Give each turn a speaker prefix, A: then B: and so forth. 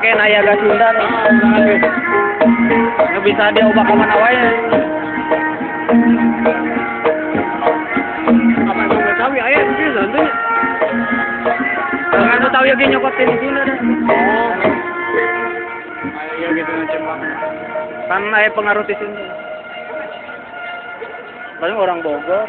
A: make nayaga Sunda. Nggak bisa dia ubah ke mana wae.
B: Apa yang mau cawi ayah mungkin nantinya.
A: Dengan tahu ya nyokotin di Sunda dah.
B: Oh. Ayo gitu ngecembang.
A: Kan aya pengaruh di Sunda. Paling orang Bogor.